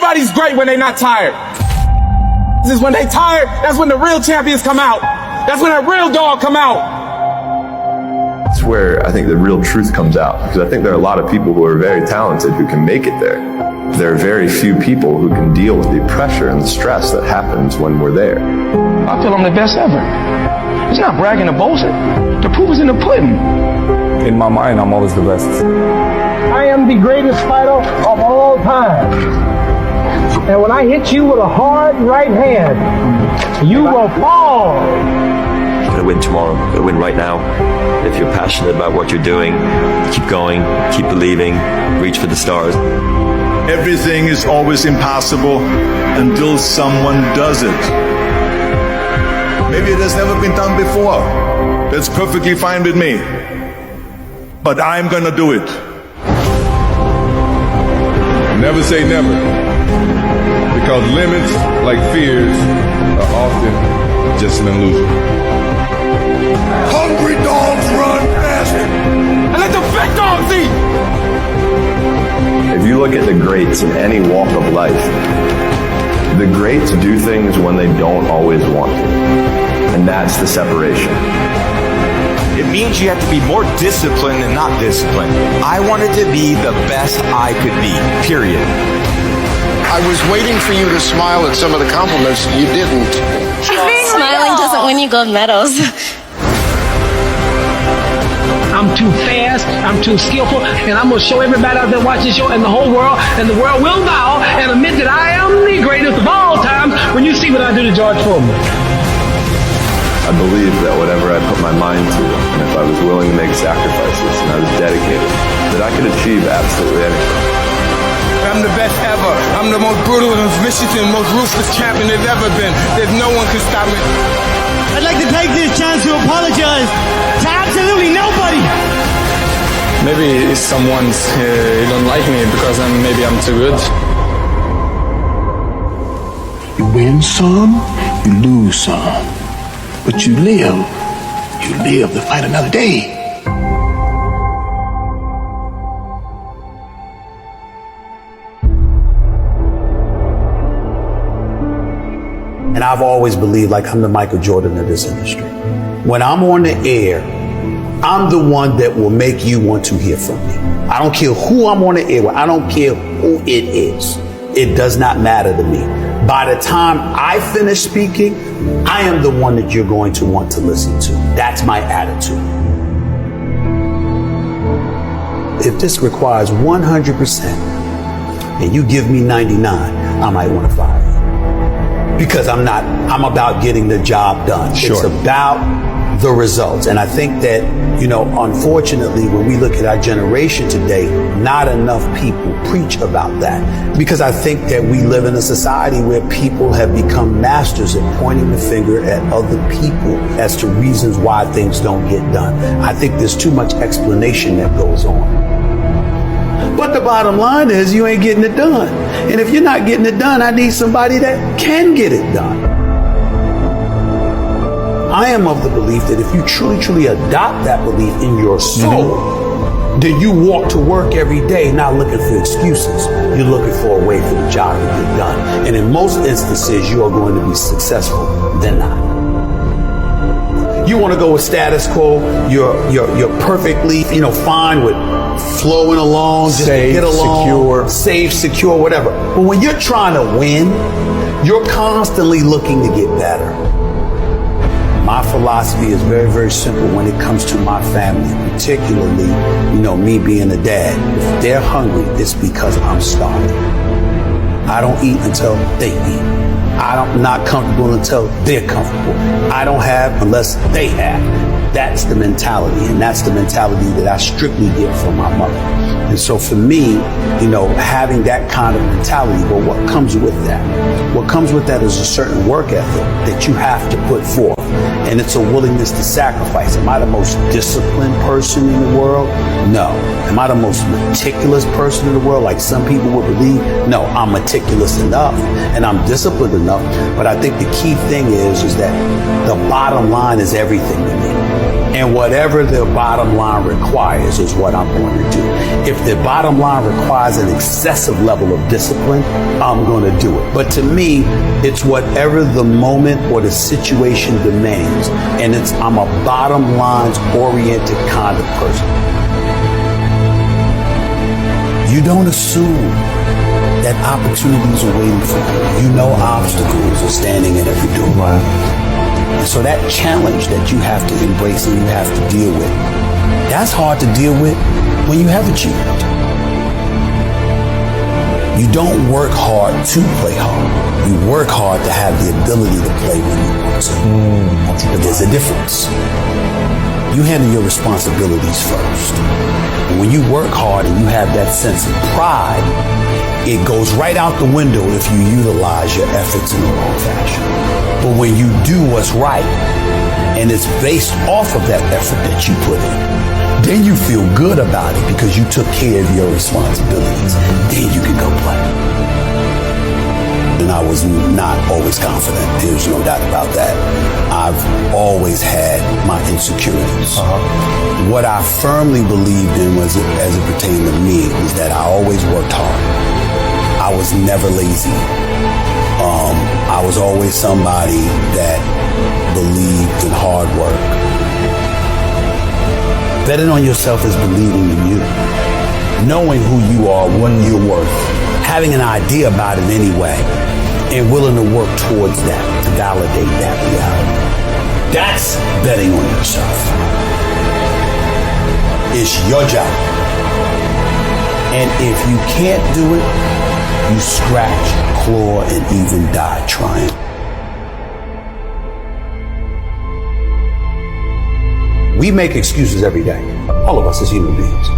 Everybody's great when they're not tired. This is when they tired, that's when the real champions come out. That's when a real dog come out. It's where I think the real truth comes out, because I think there are a lot of people who are very talented who can make it there. There are very few people who can deal with the pressure and the stress that happens when we're there. I feel I'm the best ever. It's not bragging or boasting. The proof is in the pudding. In my mind, I'm always the best. I am the greatest fighter of all time. And when I hit you with a hard right hand, you will fall. You're gonna win tomorrow. You're gonna win right now. If you're passionate about what you're doing, keep going, keep believing, reach for the stars. Everything is always impossible until someone does it. Maybe it has never been done before. That's perfectly fine with me. But I'm gonna do it. Never say never, because limits, like fears, are often just an illusion. Hungry dogs run faster. And let the big dogs eat. If you look at the greats in any walk of life, the greats do things when they don't always want to. And that's the separation. It means you have to be more disciplined than not disciplined. I wanted to be the best I could be, period. I was waiting for you to smile at some of the compliments. You didn't. Smiling doesn't win you gold medals. I'm too fast, I'm too skillful, and I'm going to show everybody out there watching this show and the whole world, and the world will bow and admit that I am the greatest of all time when you see what I do to George Foreman. I believe that whatever I put my mind to, and if I was willing to make sacrifices and I was dedicated, that I could achieve absolutely anything. I'm the best ever. I'm the most brutal and vicious and most ruthless champion there's ever been. There's no one can stop me. I'd like to take this chance to apologize to absolutely nobody. Maybe someone's don't like me because maybe I'm too good. You win some, you lose some. But you live to fight another day. And I've always believed like I'm the Michael Jordan of this industry. When I'm on the air, I'm the one that will make you want to hear from me. I don't care who I'm on the air with. I don't care who it is. It does not matter to me. By the time I finish speaking, I am the one that you're going to want to listen to. That's my attitude. If this requires 100% and you give me 99, I might want to fire you. Because I'm about getting the job done. Sure. It's about the results. And I think that, unfortunately, when we look at our generation today, not enough people preach about that. Because I think that we live in a society where people have become masters at pointing the finger at other people as to reasons why things don't get done. I think there's too much explanation that goes on. But the bottom line is you ain't getting it done. And if you're not getting it done, I need somebody that can get it done. I am of the belief that if you truly adopt that belief in your soul, then you walk to work every day not looking for excuses. You're looking for a way for the job to get done. And in most instances, you are going to be successful than not. You want to go with status quo, you're perfectly, fine with flowing along, just safe, get along, secure. safe, secure, whatever. But when you're trying to win, you're constantly looking to get better. My philosophy is very, very simple when it comes to my family, particularly, me being a dad. If they're hungry, it's because I'm starving. I don't eat until they eat. I'm not comfortable until they're comfortable. I don't have unless they have. That's the mentality, and that's the mentality that I strictly get from my mother. And so for me, having that kind of mentality, well, what comes with that? What comes with that is a certain work ethic that you have to put forth, and it's a willingness to sacrifice. Am I the most disciplined person in the world? No. Am I the most meticulous person in the world, like some people would believe? No, I'm meticulous enough and I'm disciplined enough. But I think the key thing is that the bottom line is everything to me. And whatever the bottom line requires is what I'm going to do. If the bottom line requires an excessive level of discipline, I'm going to do it. But to me, it's whatever the moment or the situation demands. And I'm a bottom lines oriented kind of person. You don't assume that opportunities are waiting for you. You know obstacles are standing at every door. Right. And so that challenge that you have to embrace and you have to deal with, that's hard to deal with when you have achieved. You don't work hard to play hard. You work hard to have the ability to play when you want to. But there's a difference. You handle your responsibilities first. And when you work hard and you have that sense of pride, it goes right out the window if you utilize your efforts in the wrong fashion. But when you do what's right, and it's based off of that effort that you put in, then you feel good about it because you took care of your responsibilities. Then you can go play. And I was not always confident. There's no doubt about that. I've always had my insecurities. What I firmly believed in was, as it pertained to me, was that I always worked hard. I was never lazy. I was always somebody that believed in hard work. Betting on yourself is believing in you. Knowing who you are, what you're worth, having an idea about it anyway, and willing to work towards that, to validate that reality. That's betting on yourself. It's your job. And if you can't do it, you scratch, claw, and even die trying. We make excuses every day, all of us as human beings.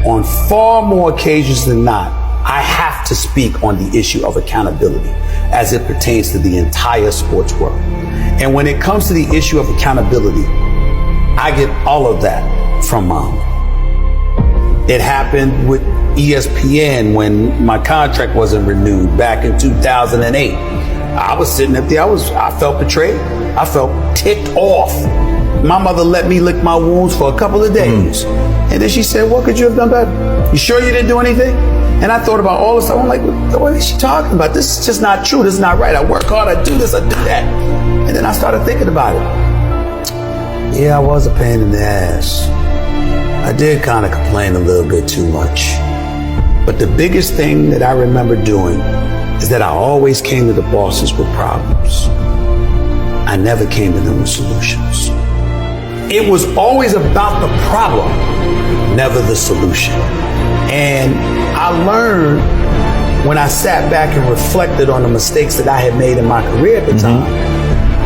On far more occasions than not, I have to speak on the issue of accountability as it pertains to the entire sports world. And when it comes to the issue of accountability, I get all of that from Mom. It happened with ESPN when my contract wasn't renewed back in 2008. I was sitting up there, I felt betrayed. I felt ticked off. My mother let me lick my wounds for a couple of days. And then she said, what could you have done better? You sure you didn't do anything? And I thought about all this stuff. I'm like, what is she talking about? This is just not true. This is not right. I work hard. I do this. I do that. And then I started thinking about it. Yeah, I was a pain in the ass. I did kind of complain a little bit too much. But the biggest thing that I remember doing is that I always came to the bosses with problems. I never came to them with solutions. It was always about the problem, never the solution. And I learned when I sat back and reflected on the mistakes that I had made in my career at the time,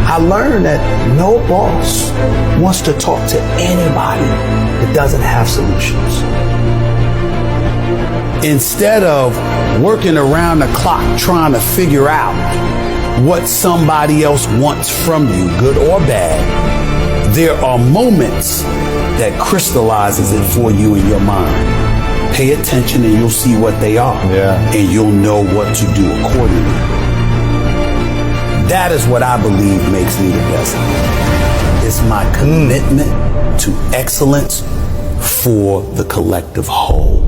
I learned that no boss wants to talk to anybody that doesn't have solutions. Instead of working around the clock trying to figure out what somebody else wants from you, good or bad, there are moments that crystallizes it for you in your mind. Pay attention and you'll see what they are. And you'll know what to do accordingly. That is what I believe makes me the best. It's my commitment to excellence for the collective whole.